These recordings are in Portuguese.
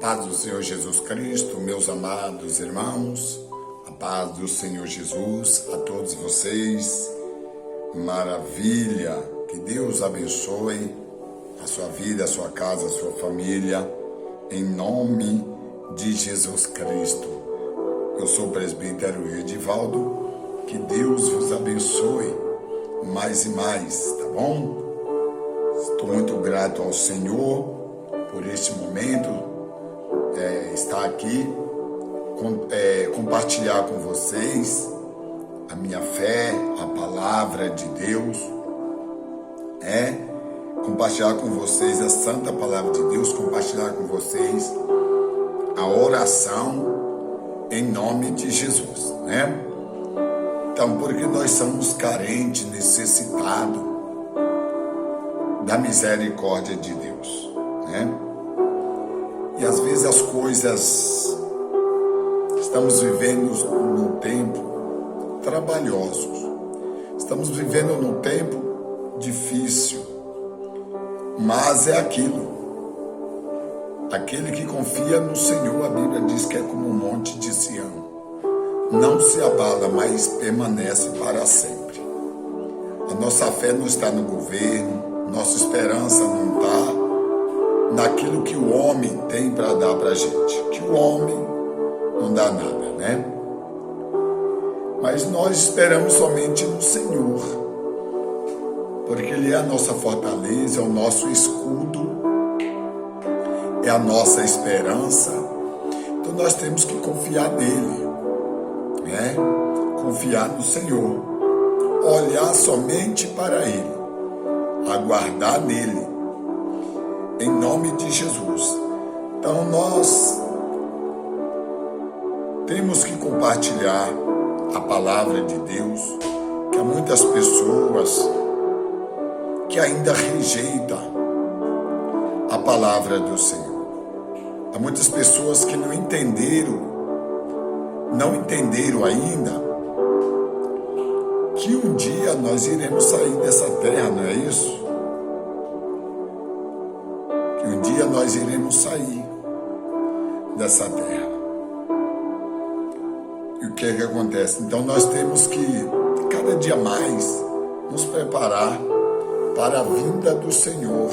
paz do Senhor Jesus Cristo, meus amados irmãos, a paz do Senhor Jesus a todos vocês. Maravilha, que Deus abençoe a sua vida, a sua casa, a sua família, em nome de Jesus Cristo. Eu sou o presbítero Edivaldo, que Deus vos abençoe mais e mais, tá bom? Estou muito grato ao Senhor por este momento, estar aqui, compartilhar com vocês a minha fé, a palavra de Deus, compartilhar com vocês a santa palavra de Deus, compartilhar com vocês a oração em nome de Jesus, né? Então, porque nós somos carentes, necessitados da misericórdia de Deus, né? E às vezes as coisas, estamos vivendo num tempo trabalhoso, estamos vivendo num tempo difícil, mas é aquele que confia no Senhor, a Bíblia diz que é como um monte de Sião, não se abala, mas permanece para sempre. A nossa fé não está no governo, nossa esperança não está naquilo que o homem tem para dar para a gente, que o homem não dá nada, né? Mas nós esperamos somente no Senhor, porque Ele é a nossa fortaleza, é o nosso escudo, é a nossa esperança. Então nós temos que confiar nele, né? Confiar no Senhor, olhar somente para Ele, aguardar nele, em nome de Jesus. Então nós temos que compartilhar a palavra de Deus, que há muitas pessoas que ainda rejeitam a palavra do Senhor. Há muitas pessoas que não entenderam ainda que um dia nós iremos sair dessa terra, não é isso? Que um dia nós iremos sair dessa terra. E o que é que acontece? Então nós temos que, cada dia mais, nos preparar para a vinda do Senhor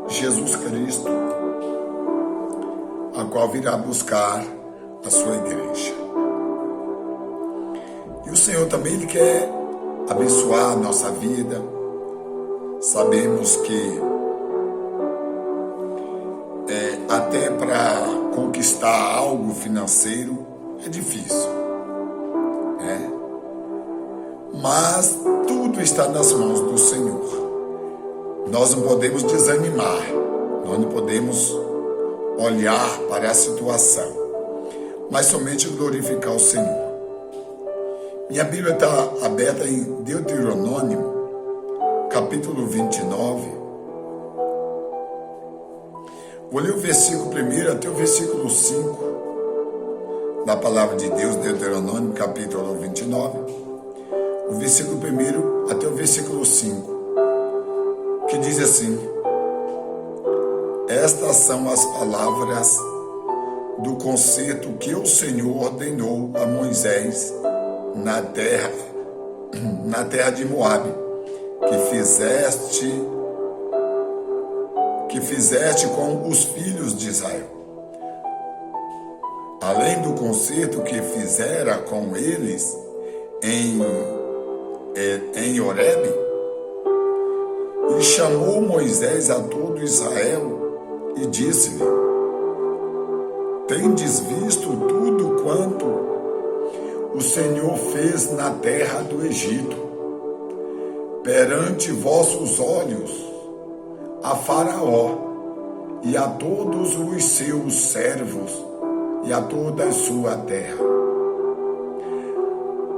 Jesus Cristo, a qual virá buscar a sua igreja. E o Senhor também, Ele quer abençoar a nossa vida. Sabemos que até para conquistar algo financeiro é difícil, né? Mas tudo está nas mãos do Senhor. Nós não podemos desanimar, nós não podemos olhar para a situação, mas somente glorificar o Senhor. Minha Bíblia está aberta em Deuteronômio, capítulo 29. Vou ler o versículo 1 até o versículo 5 da palavra de Deus, Deuteronômio, capítulo 29. O versículo 1 até o versículo 5, que diz assim: Estas são as palavras do concerto que o Senhor ordenou a Moisés na terra de Moabe, que fizeste com os filhos de Israel. Além do concerto que fizera com eles em Horebe, e chamou Moisés a todo Israel e disse-lhe: Tendes visto tudo quanto o Senhor fez na terra do Egito, perante vossos olhos, a Faraó e a todos os seus servos e a toda a sua terra.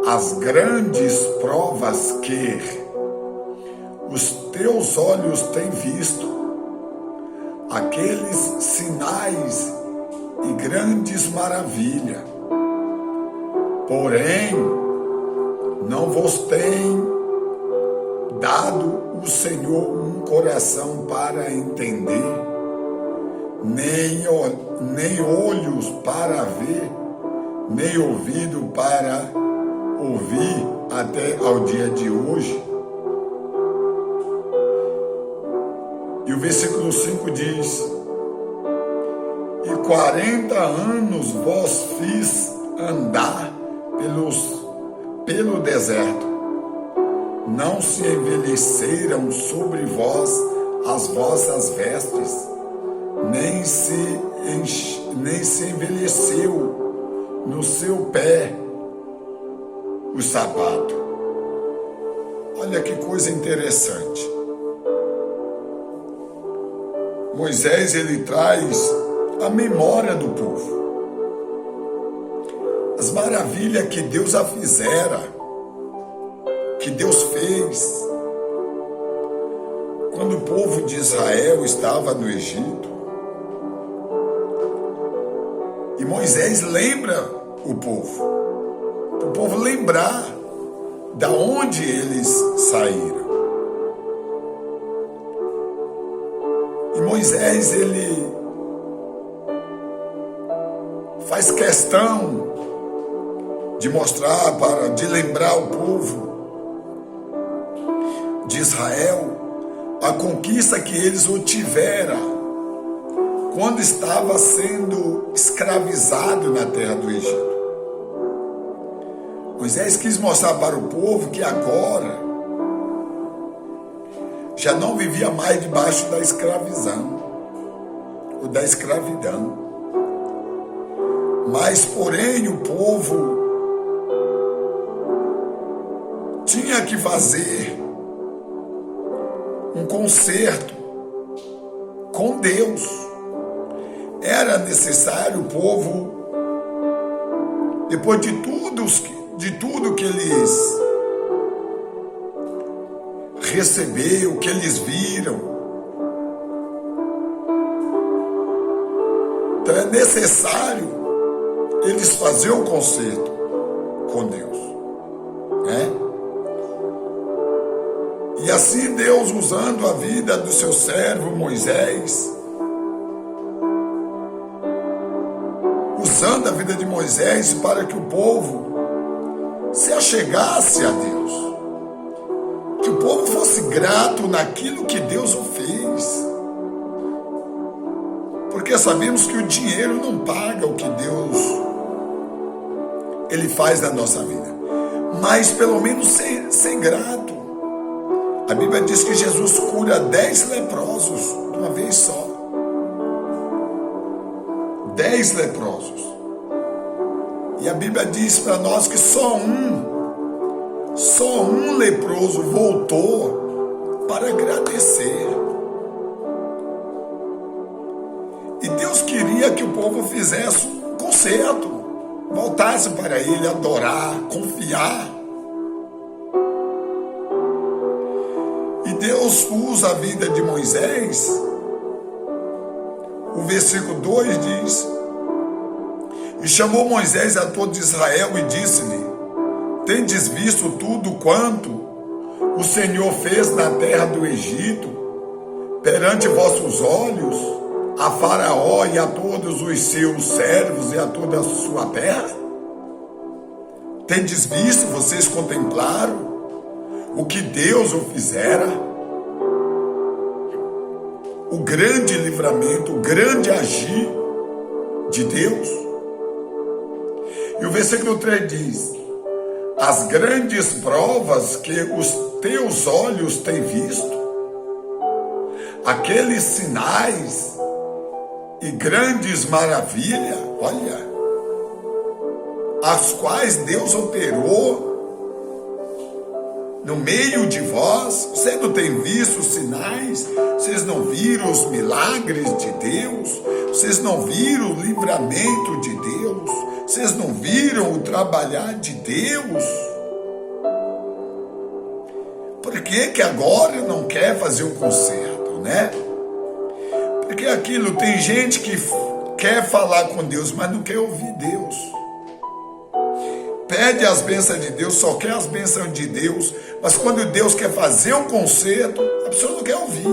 As grandes provas que os teus olhos têm visto, aqueles sinais e grandes maravilhas, porém não vos tem dado o Senhor um coração para entender, nem olhos para ver, nem ouvido para ouvir até ao dia de hoje. E o versículo 5 diz: e 40 anos vos fiz andar pelo deserto, não se envelheceram sobre vós as vossas vestes, nem se envelheceu no seu pé o sapato. Olha que coisa interessante. Moisés, ele traz a memória do povo, as maravilhas que Deus já fizera, que Deus fez quando o povo de Israel estava no Egito. E Moisés lembra o povo lembrar da onde eles saíram. E Moisés, ele faz questão de mostrar, de lembrar o povo de Israel a conquista que eles obtiveram quando estava sendo escravizado na terra do Egito. Moisés quis mostrar para o povo que agora já não vivia mais debaixo da escravidão ou da escravidão. Mas, porém, o povo tinha que fazer um concerto com Deus. Era necessário o povo, depois de tudo que eles receberam, que eles viram, então é necessário eles fazerem um concerto com Deus, né? E assim Deus, usando a vida do seu servo Moisés, usando a vida de Moisés para que o povo se achegasse a Deus, que o povo fosse grato naquilo que Deus o fez, porque sabemos que o dinheiro não paga o que Deus ele faz na nossa vida, mas pelo menos ser grato. A Bíblia diz que Jesus cura 10 leprosos de uma vez só. 10 leprosos. E a Bíblia diz para nós que só um leproso voltou para agradecer. E Deus queria que o povo fizesse um concerto, voltasse para Ele, adorar, confiar. E Deus usa a vida de Moisés. O versículo 2 diz: e chamou Moisés a todo Israel e disse-lhe: tendes visto tudo quanto o Senhor fez na terra do Egito, perante vossos olhos, a Faraó e a todos os seus servos e a toda a sua terra? Tendes visto, vocês contemplaram o que Deus o fizera? O grande livramento, o grande agir de Deus. E o versículo 3 diz: as grandes provas que os teus olhos têm visto, aqueles sinais e grandes maravilhas, olha, as quais Deus operou no meio de vós. Você não tem visto os sinais? Vocês não viram os milagres de Deus? Vocês não viram o livramento de Deus? Vocês não viram o trabalhar de Deus? Por que agora não quer fazer um concerto, né? Porque aquilo, tem gente que quer falar com Deus, mas não quer ouvir Deus. Pede as bênçãos de Deus, só quer as bênçãos de Deus, mas quando Deus quer fazer um concerto, a pessoa não quer ouvir.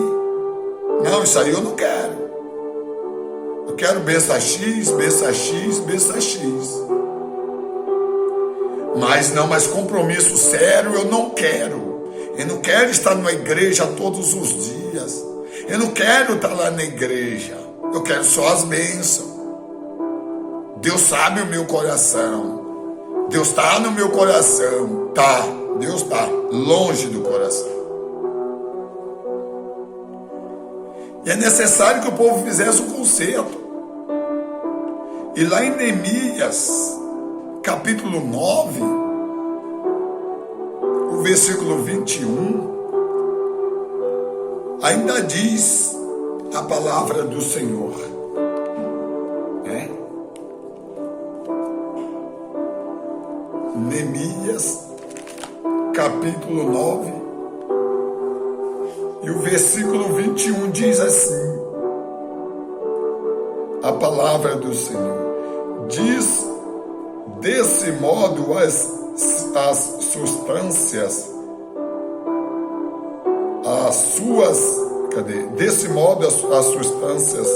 Não, isso aí eu não quero. Eu quero bênção X, bênção X, bênção X. Mas compromisso sério eu não quero. Eu não quero estar numa igreja todos os dias. Eu não quero estar lá na igreja. Eu quero só as bênçãos. Deus sabe o meu coração. Deus está no meu coração. Tá. Deus está longe do coração. E é necessário que o povo fizesse um conserto. E lá em Neemias, capítulo 9, o versículo 21, ainda diz a palavra do Senhor. Neemias, capítulo 9, e o versículo 21 diz assim, a palavra do Senhor, diz, desse modo as substâncias, desse modo as substâncias,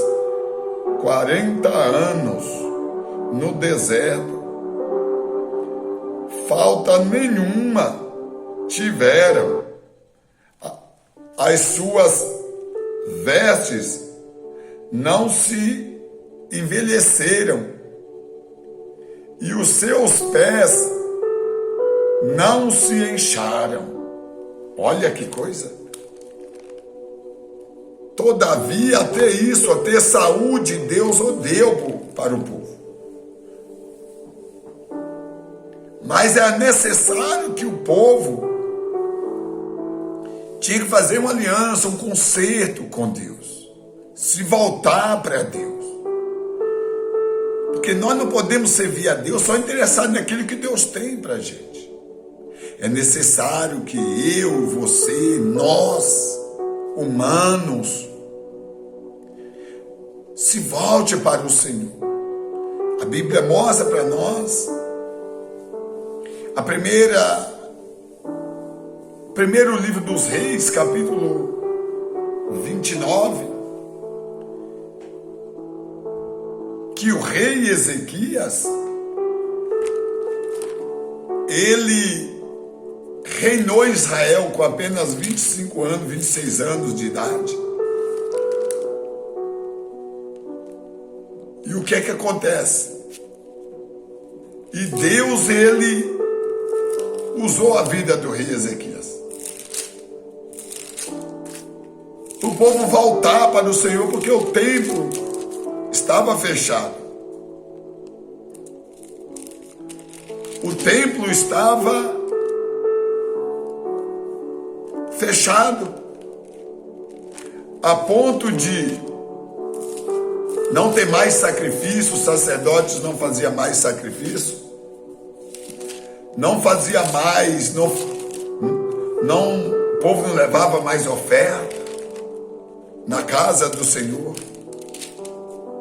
40 anos no deserto, falta nenhuma tiveram, as suas vestes não se envelheceram e os seus pés não se incharam. Olha que coisa! Todavia, até isso, até saúde, Deus o deu para o povo. Mas é necessário que o povo tinha que fazer uma aliança, um concerto com Deus. Se voltar para Deus. Porque nós não podemos servir a Deus só interessado naquilo que Deus tem para a gente. É necessário que eu, você, nós, humanos, se volte para o Senhor. A Bíblia mostra para nós primeiro livro dos Reis, capítulo 29, que o rei Ezequias, ele reinou Israel com apenas 25 anos, 26 anos de idade. E o que é que acontece? E Deus, ele usou a vida do rei Ezequias. O povo voltar para o Senhor porque o templo estava fechado. O templo estava fechado a ponto de não ter mais sacrifício, os sacerdotes não faziam mais sacrifício, não fazia mais, o povo não levava mais oferta na casa do Senhor.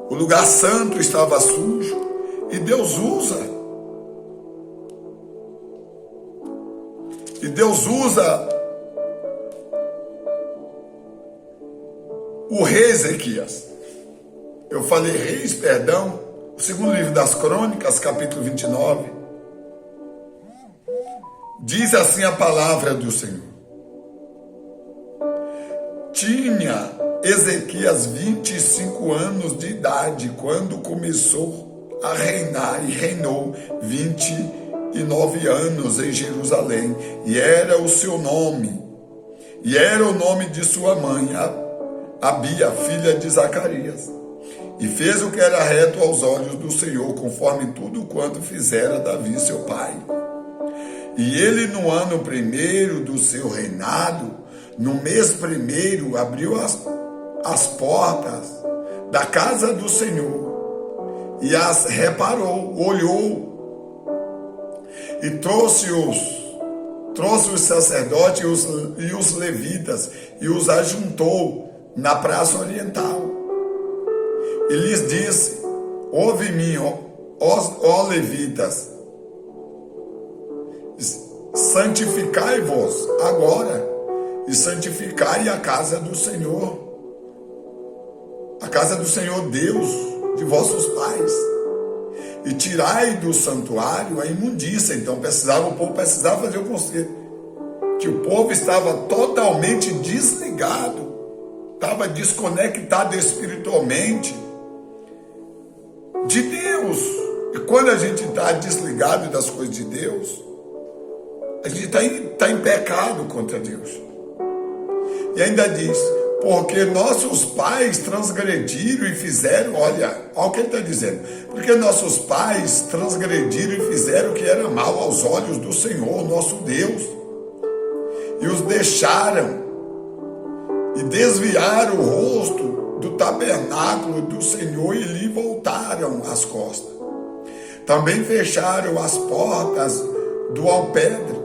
O lugar santo estava sujo e Deus usa. E Deus usa o rei Ezequias. Eu falei reis, perdão. O segundo livro das Crônicas, capítulo 29. Diz assim a palavra do Senhor. Tinha Ezequias 25 anos de idade quando começou a reinar e reinou 29 anos em Jerusalém. E era o seu nome, e era o nome de sua mãe, Abia, filha de Zacarias. E fez o que era reto aos olhos do Senhor, conforme tudo quanto fizera Davi, seu pai. E ele, no ano primeiro do seu reinado, no mês primeiro, abriu as portas da casa do Senhor e as reparou, olhou e trouxe os sacerdotes e os levitas e os ajuntou na praça oriental. E lhes disse: ouve-me, ó levitas, santificai-vos agora e santificai a casa do Senhor. A casa do Senhor Deus de vossos pais, e tirai do santuário a imundícia. Então o povo precisava fazer o conserto, que o povo estava totalmente desligado, estava desconectado espiritualmente de Deus. E quando a gente está desligado das coisas de Deus, a gente está em pecado contra Deus. E ainda diz, porque nossos pais transgrediram e fizeram, olha o que ele está dizendo, porque nossos pais transgrediram e fizeram o que era mal aos olhos do Senhor, nosso Deus, e os deixaram e desviaram o rosto do tabernáculo do Senhor e lhe voltaram as costas. Também fecharam as portas do alpendre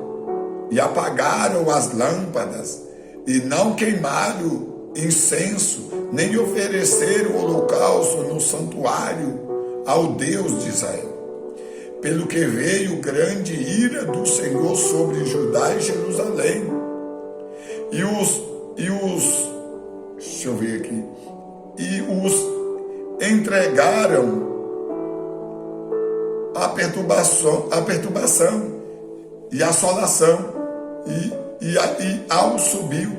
e apagaram as lâmpadas e não queimaram incenso, nem ofereceram holocausto no santuário ao Deus de Israel. Pelo que veio grande ira do Senhor sobre Judá e Jerusalém. Deixa eu ver aqui. E os entregaram a perturbação e a assolação e ao subiu,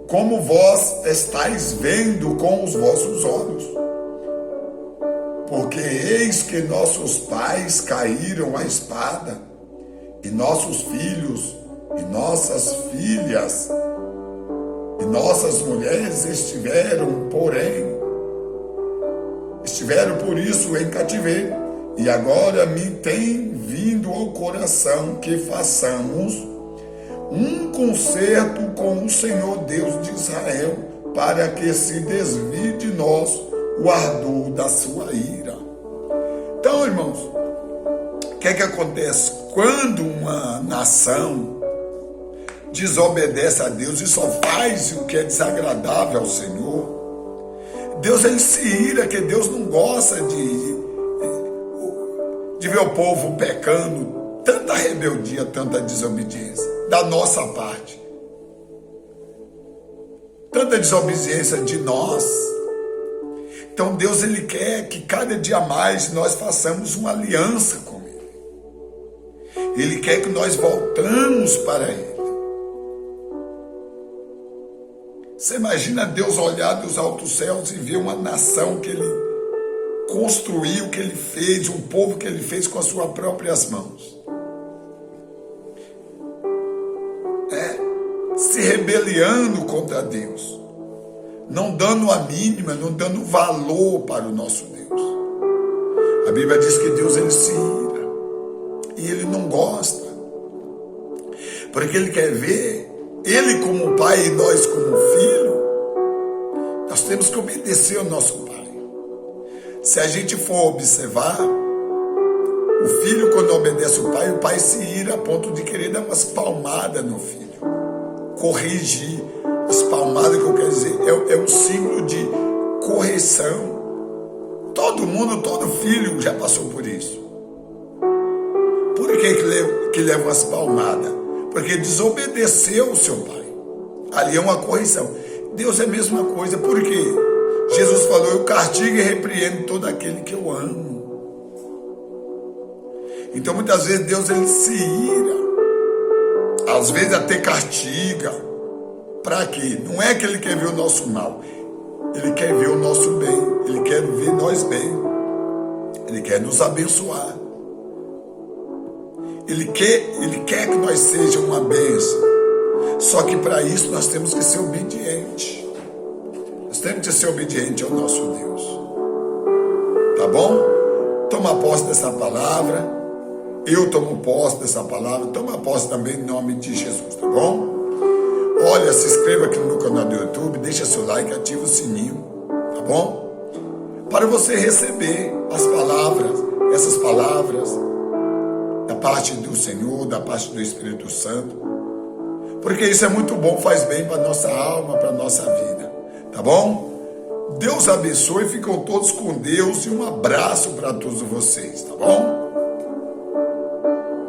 como vós estáis vendo com os vossos olhos. Porque eis que nossos pais caíram à espada, e nossos filhos e nossas filhas e nossas mulheres estiveram por isso em cativeiro. E agora me tem vindo ao coração que façamos um concerto com o Senhor Deus de Israel, para que se desvie de nós o ardor da sua ira. Então, irmãos, o que é que acontece? Quando uma nação desobedece a Deus e só faz o que é desagradável ao Senhor, Deus ele se ira, que Deus não gosta de ver o povo pecando, tanta rebeldia, tanta desobediência da nossa parte, tanta desobediência de nós. Então Deus ele quer que cada dia mais nós façamos uma aliança com Ele. Ele quer que nós voltamos para Ele. Você imagina Deus olhar dos altos céus e ver uma nação que Ele construiu, que Ele fez, um povo que Ele fez com as suas próprias mãos. Se rebeliando contra Deus, não dando a mínima, não dando valor para o nosso Deus. A Bíblia diz que Deus ele se ira e Ele não gosta, porque Ele quer ver Ele como pai e nós como filho. Nós temos que obedecer ao nosso pai. Se a gente for observar, o filho quando obedece o pai se ira a ponto de querer dar umas palmadas no filho, corrigir. As palmadas que eu quero dizer é um símbolo de correção. Todo mundo, todo filho já passou por isso. Por que leva umas palmadas? Porque desobedeceu o seu pai. Ali é uma correção. Deus é a mesma coisa. Por quê? Jesus falou, eu castigo e repreendo todo aquele que eu amo. Então muitas vezes Deus ele se ira, às vezes até castiga. Para quê? Não é que Ele quer ver o nosso mal, Ele quer ver o nosso bem, Ele quer ver nós bem, Ele quer nos abençoar, Ele quer que nós sejamos uma bênção. Só que para isso nós temos que ser obedientes. Nós temos que ser obedientes ao nosso Deus. Tá bom? Toma posse dessa palavra. Eu tomo posse dessa palavra. Toma posse também em nome de Jesus, tá bom? Olha, se inscreva aqui no meu canal do YouTube, deixa seu like, ativa o sininho, tá bom? Para você receber as palavras, essas palavras, da parte do Senhor, da parte do Espírito Santo. Porque isso é muito bom, faz bem para a nossa alma, para a nossa vida, tá bom? Deus abençoe, ficam todos com Deus e um abraço para todos vocês, tá bom?